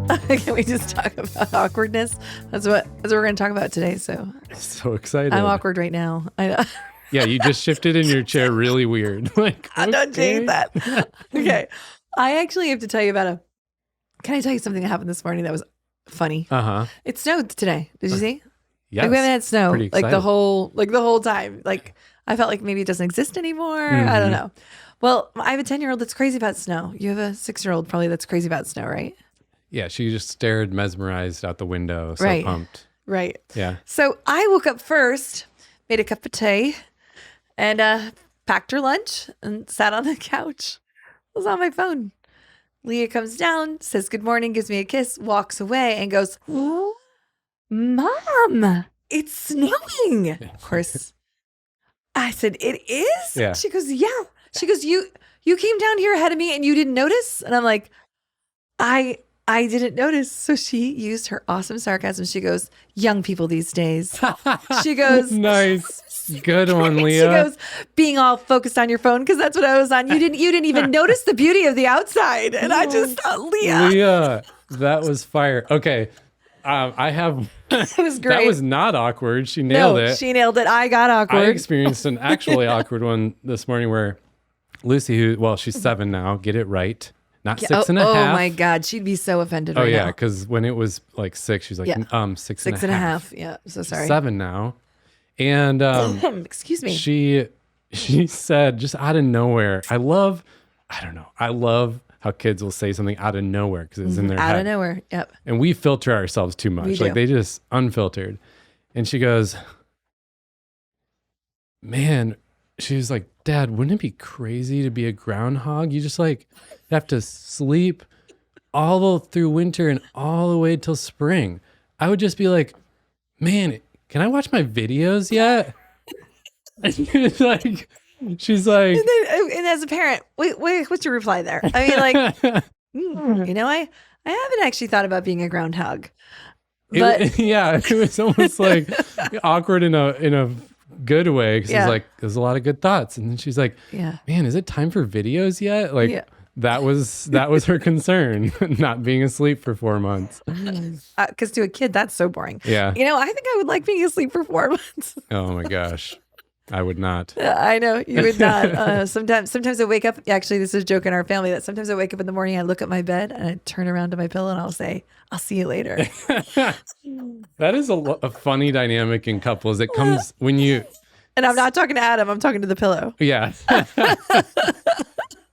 Can we just talk about awkwardness? That's what we're going to talk about today. So excited. I'm awkward right now. I know. Yeah, you just shifted in your chair really weird. Like, I don't change that. Okay. I actually have to tell you about can I tell you something that happened this morning that was funny? Uh-huh. It snowed today. Did you see? Yes. Like we haven't had snow Pretty like the excited. whole time. Like I felt like maybe it doesn't exist anymore. I don't know. Well, I have a 10-year-old that's crazy about snow. You have a 6-year-old probably that's crazy about snow, right? Yeah, she just stared mesmerized out the window, so Right. pumped. Right. Yeah. So I woke up first, made a cup of tea, and packed her lunch and sat on the couch. I was on my phone. Leah comes down, says good morning, gives me a kiss, walks away, and goes, Mom, it's snowing. Of course, I said, it is? Yeah. She goes, yeah. She goes, you came down here ahead of me and you didn't notice? And I'm like, I didn't notice. So she used her awesome sarcasm. She goes, young people these days. She goes, Nice. Good one, Leah. She goes, being all focused on your phone, because that's what I was on. You didn't even notice the beauty of the outside. And I just thought, Leah, that was fire. Okay. I have. It was great. That was not awkward. She nailed it. She nailed it. I got awkward. I experienced an actually awkward one this morning where Lucy, she's 7 now, get it right. Not 6 and a half. Oh my God. She'd be so offended right now. Oh yeah, because when it was like 6, she's like, 6 and a half. Yeah, so sorry. 7 now. And excuse me. She said just out of nowhere, I love how kids will say something out of nowhere because it's in their head. Out of nowhere, yep. And we filter ourselves too much. We do. Like they just unfiltered. And she goes, man, she was like, Dad, wouldn't it be crazy to be a groundhog? You just like have to sleep all through winter and all the way till spring. I would just be like, man, can I watch my videos yet? And she's like, and as a parent, wait, what's your reply there? I mean, like, I haven't actually thought about being a groundhog. But it was almost like awkward in a good way because it's like there's a lot of good thoughts, and then she's like, man, is it time for videos yet? Like that was her concern, not being asleep for 4 months. Because to a kid, that's so boring. Yeah, I think I would like being asleep for 4 months. Oh my gosh. I would not. I know you would not. Sometimes I wake up. Actually, this is a joke in our family that sometimes I wake up in the morning, I look at my bed and I turn around to my pillow and I'll say, I'll see you later. That is a funny dynamic in couples. It comes when you... And I'm not talking to Adam. I'm talking to the pillow. Yeah.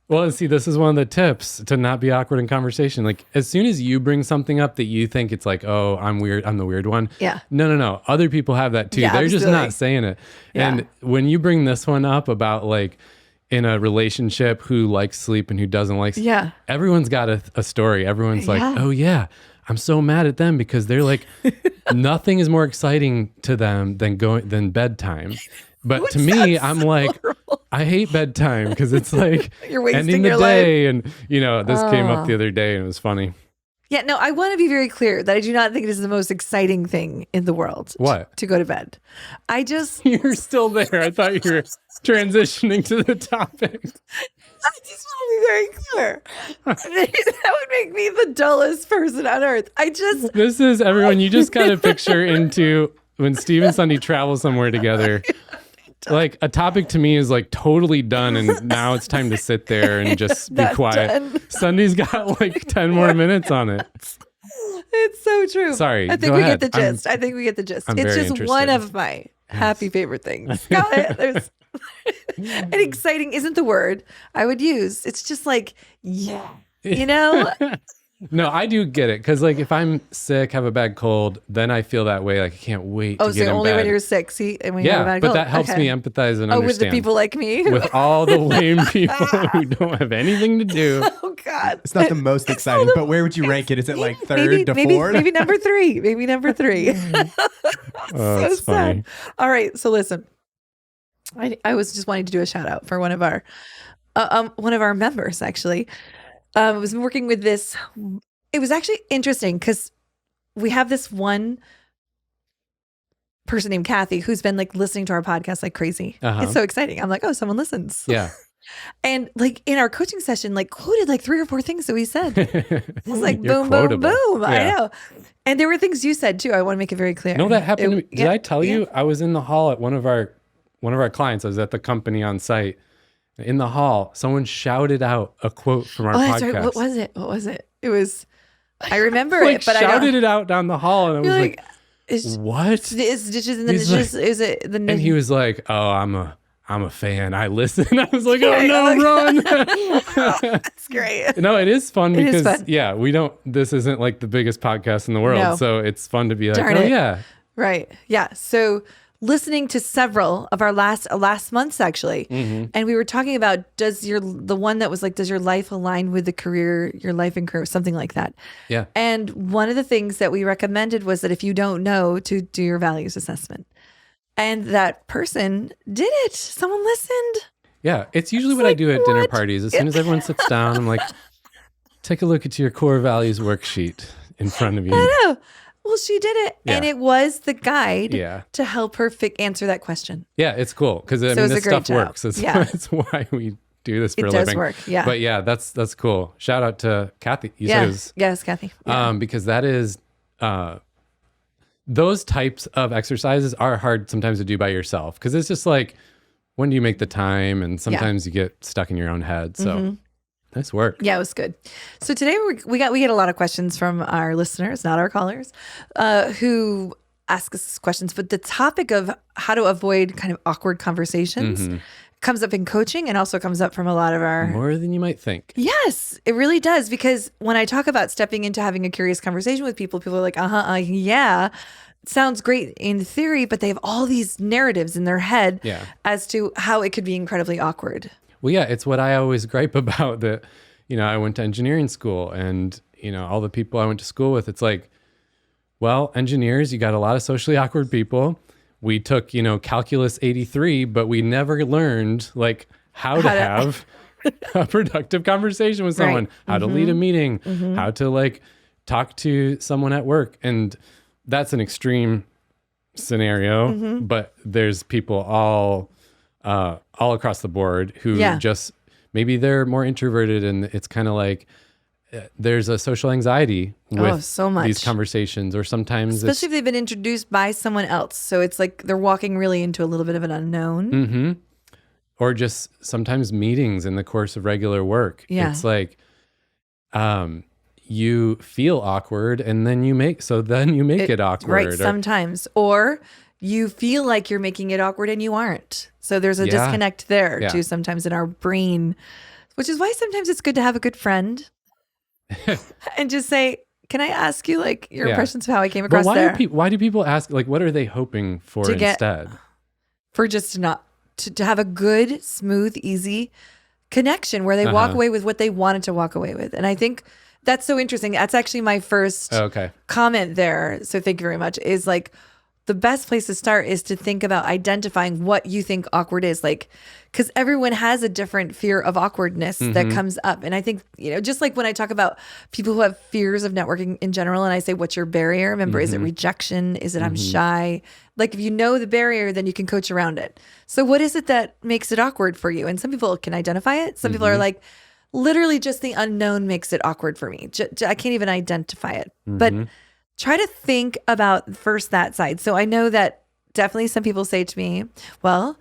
Well, see, this is one of the tips to not be awkward in conversation. Like, as soon as you bring something up that you think it's like, oh, I'm weird, I'm the weird one. Yeah. No. Other people have that too. Yeah, They're just absolutely. not saying it. Yeah. And when you bring this one up about like in a relationship who likes sleep and who doesn't like sleep, everyone's got a story. Everyone's like, oh yeah, I'm so mad at them because they're like, nothing is more exciting to them than bedtime. But to me, I'm like, I hate bedtime because it's like You're wasting ending the your day. And, this came up the other day and it was funny. Yeah, no, I want to be very clear that I do not think it is the most exciting thing in the world. What? To go to bed. You're still there. I thought you were transitioning to the topic. I just want to be very clear. That would make me the dullest person on earth. This is everyone. You just got to picture into when Steve and Sunday travel somewhere together. Like a topic to me is like totally done, and now it's time to sit there and just be quiet. Done. Sunday's got like 10 more minutes on it. It's so true. Sorry, I think go we ahead. get the gist. I think we get the gist. I'm It's very just interested. one of my happy favorite things. Got it? And exciting isn't the word I would use. It's just like, No, I do get it. Because like if I'm sick, have a bad cold, then I feel that way. Like I can't wait to get in only bed. when you're sick, see? And when you have a bad but cold. that helps me empathize and understand. with the people like me? With all the lame people who don't have anything to do. Oh, God. It's not the most exciting, but where would you rank it? Is it like third to fourth? Maybe number 3. Maybe number 3. Oh, that's funny. All right. So listen, I was just wanting to do a shout out for one of our members, actually. Was working with this. It was actually interesting because we have this one person named Kathy who's been like listening to our podcast like crazy. Uh-huh. It's so exciting. I'm like, oh, someone listens. Yeah. And like in our coaching session, like quoted like 3 or 4 things that we said. It was like You're boom, quotable. boom, boom. Yeah. I know. And there were things you said too. I want to make it very clear. No, that happened to me. Did I tell you? I was in the hall at one of our clients. I was at the company on site. In the hall, someone shouted out a quote from our podcast. Right. What was it? It was, I remember it, but I shouted it out down the hall, and I was like, what? Is dishes in the dishes? Like, is it the? And he was like, oh, I'm a fan. I listen. I was like, oh no, run. That's great. No, it is fun because this isn't like the biggest podcast in the world. No. So it's fun to be like, yeah. Right. Yeah. So listening to several of our last months actually, and we were talking about does your life align with the career, your life and career, something like that. Yeah. And one of the things that we recommended was that if you don't know, to do your values assessment. And that person did it. Someone listened. Yeah. It's usually what I do at dinner parties. As soon as everyone sits down, I'm like, take a look at your core values worksheet in front of you. I know. Well, she did it. Yeah. And it was the guide to help her answer that question. Yeah, it's cool. Because this stuff works. That's why we do this for a living. It does work, yeah. But yeah, that's cool. Shout out to Kathy. You said it was... Yes, Kathy. Yeah. Because that is... those types of exercises are hard sometimes to do by yourself. Because it's just like, when do you make the time? And sometimes you get stuck in your own head. So... Nice work. Yeah, it was good. So today we get a lot of questions from our listeners, not our callers, who ask us questions. But the topic of how to avoid kind of awkward conversations comes up in coaching and also comes up from a lot of our... More than you might think. Yes, it really does. Because when I talk about stepping into having a curious conversation with people are like, yeah, sounds great in theory, but they have all these narratives in their head as to how it could be incredibly awkward. Well, yeah, it's what I always gripe about that, I went to engineering school and, all the people I went to school with, it's like, well, engineers, you got a lot of socially awkward people. We took, calculus 83, but we never learned like how to have a productive conversation with someone, how to lead a meeting, how to like talk to someone at work. And that's an extreme scenario, but there's people all across the board who just, maybe they're more introverted and it's kind of like, there's a social anxiety with so much. These conversations, or sometimes especially if they've been introduced by someone else. So it's like they're walking really into a little bit of an unknown. Or just sometimes meetings in the course of regular work. Yeah. It's like, you feel awkward and then you make it awkward. Right. Sometimes, or you feel like you're making it awkward and you aren't. So there's a disconnect there too, sometimes in our brain, which is why sometimes it's good to have a good friend and just say, can I ask you like your impressions of how I came across there? Why do people ask, like, what are they hoping for instead? For just to have a good, smooth, easy connection where they walk away with what they wanted to walk away with. And I think that's so interesting. That's actually my first comment there. So thank you very much. Is like, the best place to start is to think about identifying what you think awkward is, like, because everyone has a different fear of awkwardness that comes up. And I think, just like when I talk about people who have fears of networking in general, and I say, what's your barrier? Remember, is it rejection? Is it I'm shy? Like, if you know the barrier, then you can coach around it. So what is it that makes it awkward for you? And some people can identify it. Some people are like, literally just the unknown makes it awkward for me. I can't even identify it. But try to think about first that side. So I know that definitely some people say to me, well,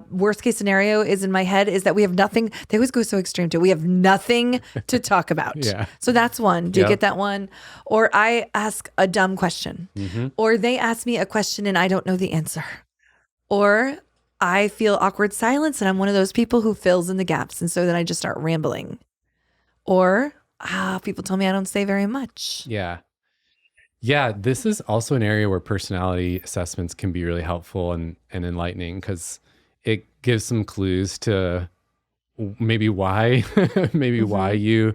worst case scenario is in my head is that we have nothing. They always go so extreme too. We have nothing to talk about. So that's one. Do you get that one? Or I ask a dumb question, or they ask me a question and I don't know the answer, or I feel awkward silence and I'm one of those people who fills in the gaps. And so then I just start rambling, or people tell me I don't say very much. Yeah, this is also an area where personality assessments can be really helpful and enlightening, because it gives some clues to maybe why why you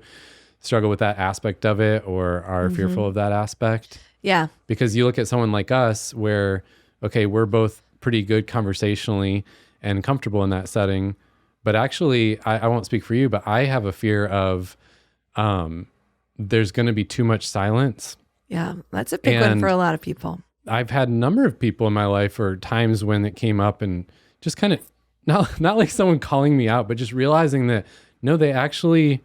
struggle with that aspect of it or are fearful of that aspect. Yeah. Because you look at someone like us where, okay, we're both pretty good conversationally and comfortable in that setting, but actually, I won't speak for you, but I have a fear of there's going to be too much silence. Yeah, that's a big one for a lot of people. I've had a number of people in my life, or times when it came up, and just kind of not like someone calling me out, but just realizing that no, they actually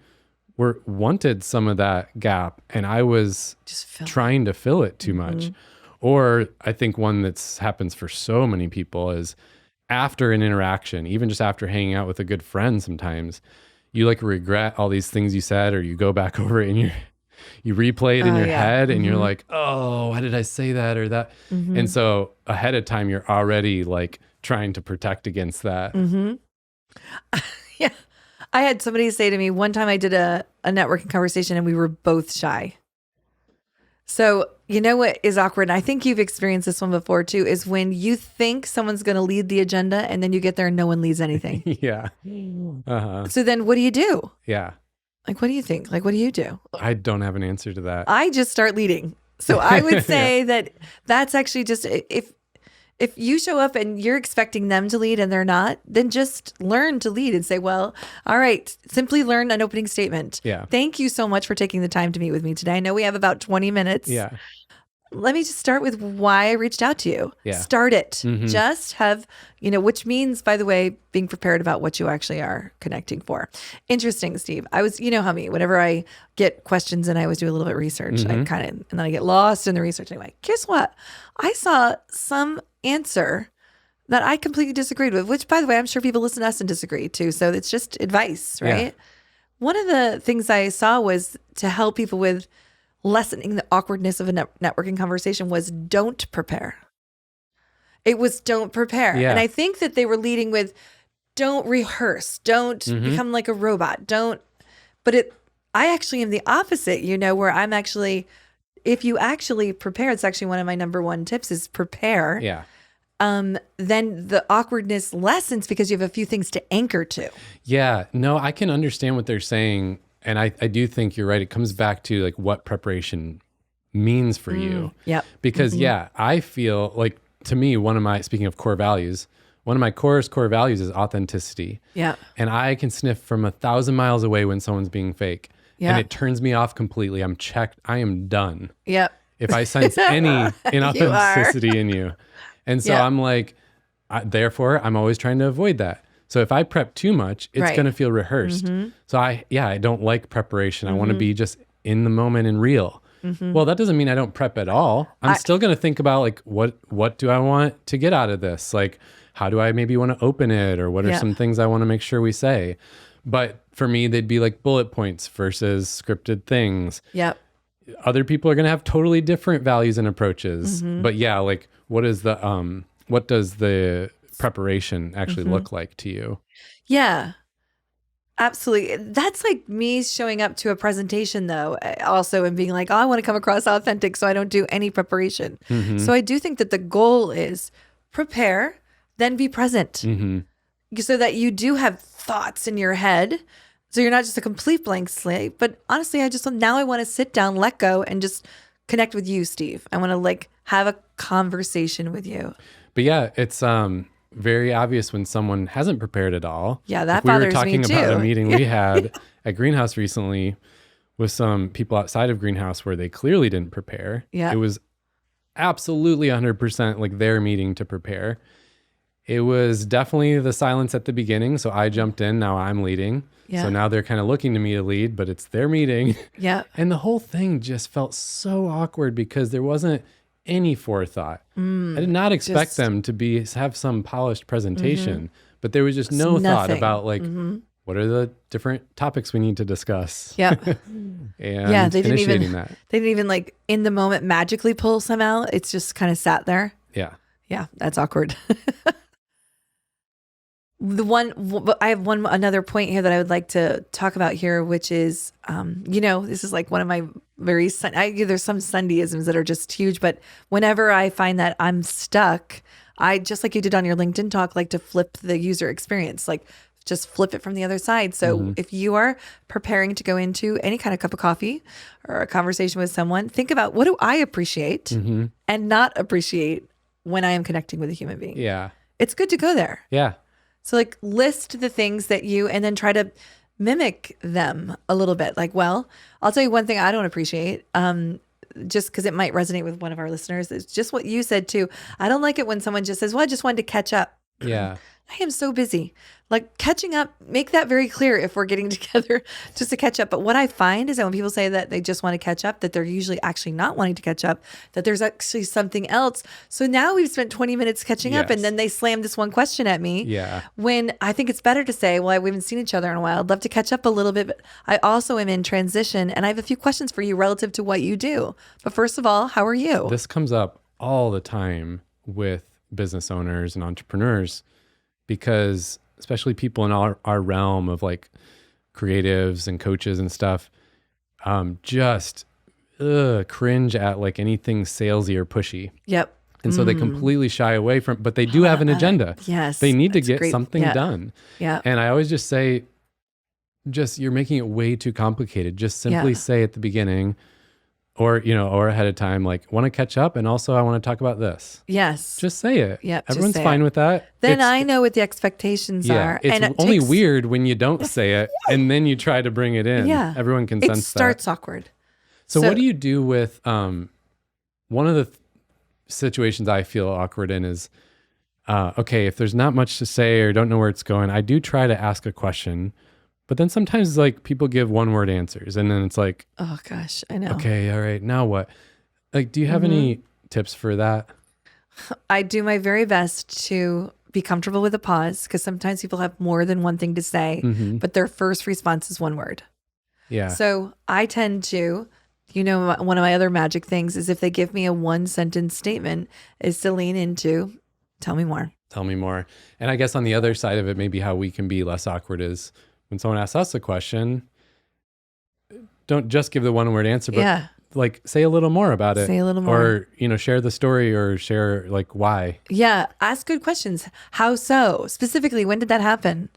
wanted some of that gap, and I was just trying to fill it too much. Or I think one that's happens for so many people is after an interaction, even just after hanging out with a good friend, sometimes you like regret all these things you said, or you go back over it and you replay it in your head and you're like, oh, why did I say that or that? And so ahead of time, you're already like trying to protect against that. Yeah. I had somebody say to me one time, I did a networking conversation and we were both shy. So you know what is awkward? And I think you've experienced this one before too, is when you think someone's going to lead the agenda and then you get there and no one leads anything. Yeah. So then what do you do? Yeah. Like, what do you think? Like, what do you do? I don't have an answer to that. I just start leading. So I would say that that's actually just, if you show up and you're expecting them to lead and they're not, then just learn to lead and say, well, all right, simply learn an opening statement. Yeah. Thank you so much for taking the time to meet with me today. I know we have about 20 minutes. Yeah. Let me just start with why I reached out to you. Yeah. Start it. Just have, which means, by the way, being prepared about what you actually are connecting for. Interesting, Steve. I was, how me, whenever I get questions and I always do a little bit of research, I and then I get lost in the research. Anyway, guess what? I saw some answer that I completely disagreed with, which, by the way, I'm sure people listen to us and disagree too. So it's just advice, right? Yeah. One of the things I saw was to help people with lessening the awkwardness of a networking conversation was don't prepare. It was don't prepare. Yeah. And I think that they were leading with don't rehearse, don't become like a robot, but I actually am the opposite, where I'm actually, if you actually prepare, it's actually one of my number one tips is prepare. Yeah. Then the awkwardness lessens because you have a few things to anchor to. Yeah. No, I can understand what they're saying. And I do think you're right. It comes back to like what preparation means for you. Yep. Because I feel like, to me, speaking of core values, one of my core values is authenticity. Yeah. And I can sniff from 1,000 miles away when someone's being fake. Yeah. And it turns me off completely. I'm checked. I am done. Yep. If I sense any inauthenticity in you. And so I'm like, therefore, I'm always trying to avoid that. So if I prep too much, it's going to feel rehearsed. So I don't like preparation. I want to be just in the moment and real. Well, that doesn't mean I don't prep at all. I'm still going to think about like, what do I want to get out of this? Like, how do I maybe want to open it? Or what are some things I want to make sure we say? But for me, they'd be like bullet points versus scripted things. Yep. Other people are going to have totally different values and approaches. But like, what does the preparation actually look like to you? Yeah, absolutely. That's like me showing up to a presentation though, also, and being like, oh, I want to come across authentic, so I don't do any preparation. So I do think that the goal is prepare, then be present, so that you do have thoughts in your head. So you're not just a complete blank slate, but honestly, I want to sit down, let go, and just connect with you, Steve. I want to like have a conversation with you. But yeah, it's very obvious when someone hasn't prepared at all. Yeah, that bothers me too. We were talking about a meeting we had at Greenhouse recently with some people outside of Greenhouse where they clearly didn't prepare. Yeah. It was absolutely 100% like their meeting to prepare. It was definitely the silence at the beginning. So I jumped in. Now I'm leading. Yeah. So now they're kind of looking to me to lead, but it's their meeting. Yeah. And the whole thing just felt so awkward because there wasn't any forethought. I did not expect them to have some polished presentation, but there was just no thought about like, what are the different topics we need to discuss? Yeah. And they didn't even like in the moment magically pull some out. It's just kind of sat there. Yeah. Yeah. That's awkward. I have another point here that I would like to talk about here, which is, this is like one of my there's some Sundayisms that are just huge, but whenever I find that I'm stuck, I, just like you did on your LinkedIn talk, like to flip the user experience, like just flip it from the other side. So if you are preparing to go into any kind of cup of coffee or a conversation with someone, think about what do I appreciate and not appreciate when I am connecting with a human being. Yeah. It's good to go there. Yeah. So like list the things that and then try to mimic them a little bit. Like, well, I'll tell you one thing I don't appreciate, just because it might resonate with one of our listeners. It's just what you said too. I don't like it when someone just says, well, I just wanted to catch up. Yeah. I am so busy. Like catching up, make that very clear if we're getting together just to catch up. But what I find is that when people say that they just want to catch up, that they're usually actually not wanting to catch up, that there's actually something else. So now we've spent 20 minutes catching up and then they slam this one question at me. Yeah. When I think it's better to say, well, we haven't seen each other in a while. I'd love to catch up a little bit, but I also am in transition and I have a few questions for you relative to what you do. But first of all, how are you? This comes up all the time with business owners and entrepreneurs because especially people in our realm of like creatives and coaches and stuff, just cringe at like anything salesy or pushy. Yep. And so they completely shy away from, but they do have an agenda. Yes. They need to get something done. Yeah. And I always just say, you're making it way too complicated. Just simply say at the beginning, or ahead of time, like, want to catch up, and also I want to talk about this. Yes. Just say it. Yeah. Everyone's fine with that. Then I know what the expectations are. It's and only weird when you don't say it and then you try to bring it in. Yeah. Everyone can sense that. It starts awkward. So what do you do with one of the situations I feel awkward in is, okay, if there's not much to say or don't know where it's going, I do try to ask a question. But then sometimes like people give one word answers and then it's like, oh gosh, I know. Okay, all right, now what? Like, do you have any tips for that? I do my very best to be comfortable with a pause because sometimes people have more than one thing to say, but their first response is one word. Yeah. So I tend to, one of my other magic things is if they give me a one sentence statement is to lean into, tell me more. Tell me more. And I guess on the other side of it, maybe how we can be less awkward is when someone asks us a question, don't just give the one word answer, but like say a little more about it. Say a little more. Or, share the story or share like why. Yeah. Ask good questions. How so? Specifically, when did that happen?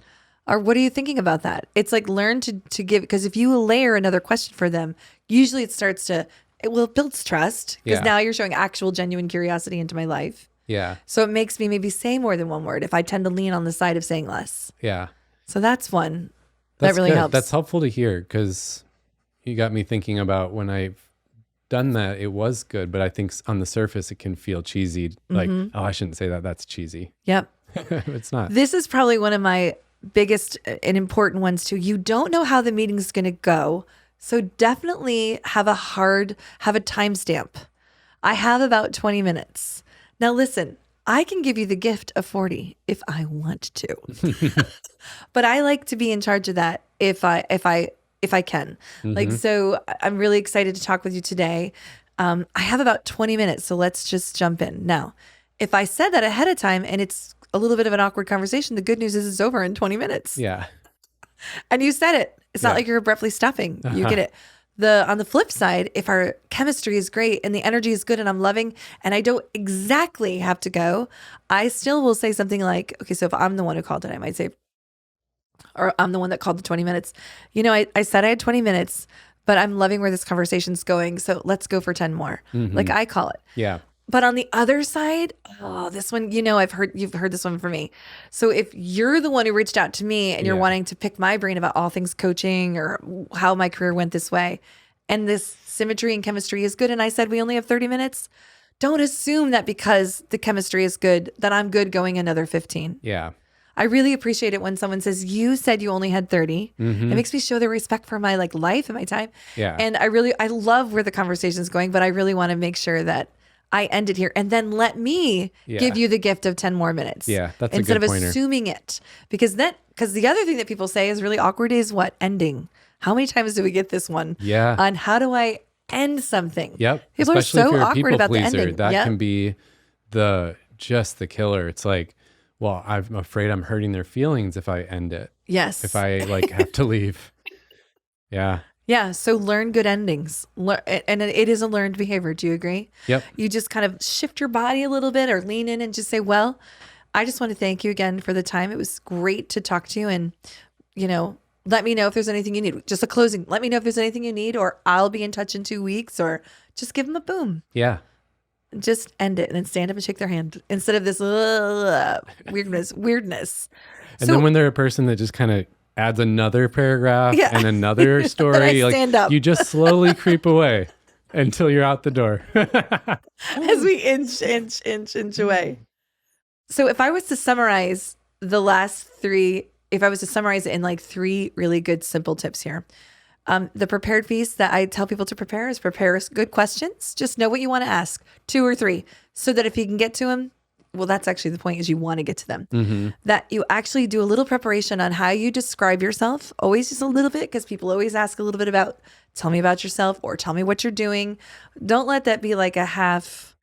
Or what are you thinking about that? It's like learn to give, because if you layer another question for them, usually it builds trust because now you're showing actual genuine curiosity into my life. Yeah. So it makes me maybe say more than one word if I tend to lean on the side of saying less. Yeah. So that's one. That really helps. That's helpful to hear because you got me thinking about when I've done that, it was good, but I think on the surface it can feel cheesy. Like, oh, I shouldn't say that. That's cheesy. Yep. It's not. This is probably one of my biggest and important ones too. You don't know how the meeting's going to go. So definitely have a timestamp. I have about 20 minutes. Now listen, I can give you the gift of 40 if I want to. But I like to be in charge of that if I can. Like, so I'm really excited to talk with you today. I have about 20 minutes, so let's just jump in. Now, if I said that ahead of time and it's a little bit of an awkward conversation, the good news is it's over in 20 minutes. Yeah. And you said it. It's not like you're abruptly stopping. You get it. On the flip side, if our chemistry is great and the energy is good and I'm loving and I don't exactly have to go, I still will say something like, okay, so if I'm the one who called it, I might say, or I'm the one that called the 20 minutes. I said I had 20 minutes, but I'm loving where this conversation's going. So let's go for 10 more. Like I call it. Yeah. But on the other side, this one, you've heard this one from me. So if you're the one who reached out to me and you're wanting to pick my brain about all things coaching or how my career went this way, and this symmetry and chemistry is good, and I said we only have 30 minutes, don't assume that because the chemistry is good, that I'm good going another 15. Yeah. I really appreciate it when someone says, you said you only had 30. It makes me show their respect for my life and my time. Yeah. And I love where the conversation is going, but I really want to make sure that I end it here and then let me give you the gift of 10 more minutes. Yeah, that's instead a good of pointer. Assuming it. Because the other thing that people say is really awkward is what? Ending. How many times do we get this one? Yeah. On how do I end something? Yep. People Especially are so if you're a awkward people about pleaser, the ending. that can be the killer. It's like, well, I'm afraid I'm hurting their feelings if I end it. Yes. If I have to leave. Yeah. Yeah. So learn good endings. And it is a learned behavior. Do you agree? Yep. You just kind of shift your body a little bit or lean in and just say, well, I just want to thank you again for the time. It was great to talk to you. And, let me know if there's anything you need. Just a closing. Let me know if there's anything you need, or I'll be in touch in 2 weeks, or just give them a boom. Yeah. Just end it and then stand up and shake their hand instead of this weirdness. And then when they're a person that just kind of adds another paragraph and another story, stand up. You just slowly creep away until you're out the door. As we inch away. So if I was to summarize the last three, if I was to summarize it in like three really good simple tips here. The prepared piece that I tell people to prepare is prepare good questions. Just know what you want to ask, 2 or 3, so that if you can get to them, well, that's actually the point, is you want to get to them. Mm-hmm. That you actually do a little preparation on how you describe yourself, always just a little bit, because people always ask a little bit about, tell me about yourself or tell me what you're doing. Don't let that be like a half,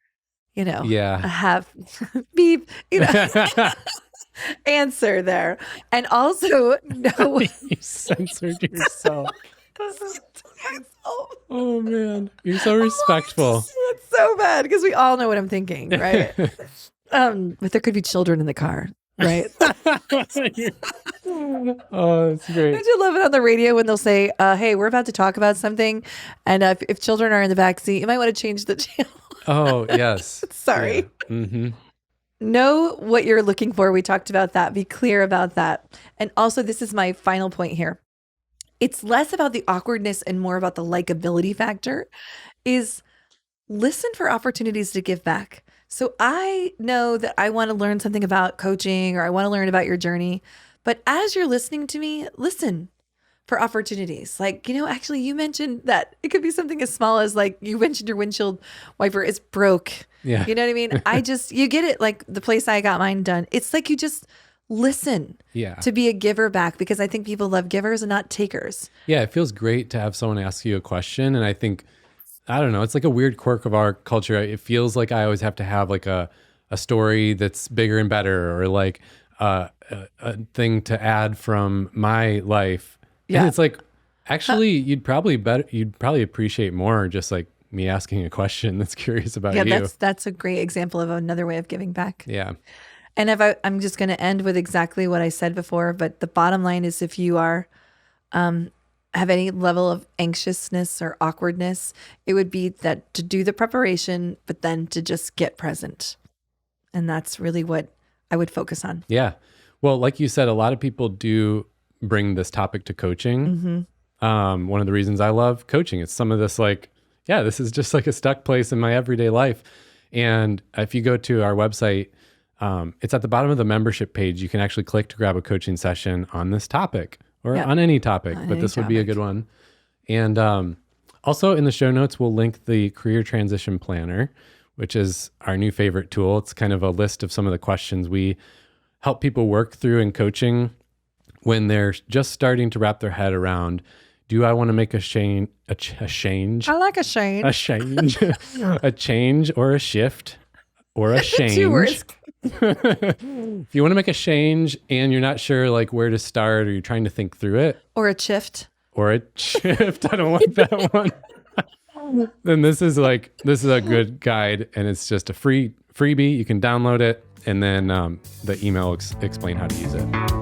a half beep, answer there. And also know. You censored yourself. Oh man, you're so respectful. It's so bad because we all know what I'm thinking, right? But there could be children in the car, right? Oh, that's great. Don't you love it on the radio when they'll say, hey, we're about to talk about something, and if children are in the back seat, you might want to change the channel. Oh, yes. Sorry. Yeah. Mm-hmm. Know what you're looking for. We talked about that. Be clear about that. And also, this is my final point here. It's less about the awkwardness and more about the likability factor, is listen for opportunities to give back. So I know that I want to learn something about coaching, or I want to learn about your journey. But as you're listening to me, listen for opportunities. Like, actually you mentioned that it could be something as small as, like, you mentioned your windshield wiper is broke. Yeah. You know what I mean? You get it. Like the place I got mine done. It's like you just listen to be a giver back, because I think people love givers and not takers. Yeah, it feels great to have someone ask you a question. And I think, I don't know, it's like a weird quirk of our culture. It feels like I always have to have like a story that's bigger and better, or like a thing to add from my life. Yeah. And it's like, actually, you'd probably appreciate more just like me asking a question that's curious about you. Yeah, that's a great example of another way of giving back. Yeah. And I'm just going to end with exactly what I said before, but the bottom line is, if you are have any level of anxiousness or awkwardness, it would be that to do the preparation, but then to just get present. And that's really what I would focus on. Yeah. Well, like you said, a lot of people do bring this topic to coaching. Mm-hmm. One of the reasons I love coaching is some of this, like, this is just like a stuck place in my everyday life. And if you go to our website, it's at the bottom of the membership page. You can actually click to grab a coaching session on this topic, or on any topic, but this would be a good one. And also in the show notes, we'll link the Career Transition Planner, which is our new favorite tool. It's kind of a list of some of the questions we help people work through in coaching when they're just starting to wrap their head around, do I want to make a change? I like a change. A change. A change or a shift or a change. 2 words. If you want to make a change and you're not sure like where to start, or you're trying to think through it. Or a shift. Or a shift. I don't like that one. Then this is a good guide, and it's just a freebie. You can download it, and then the email explain how to use it.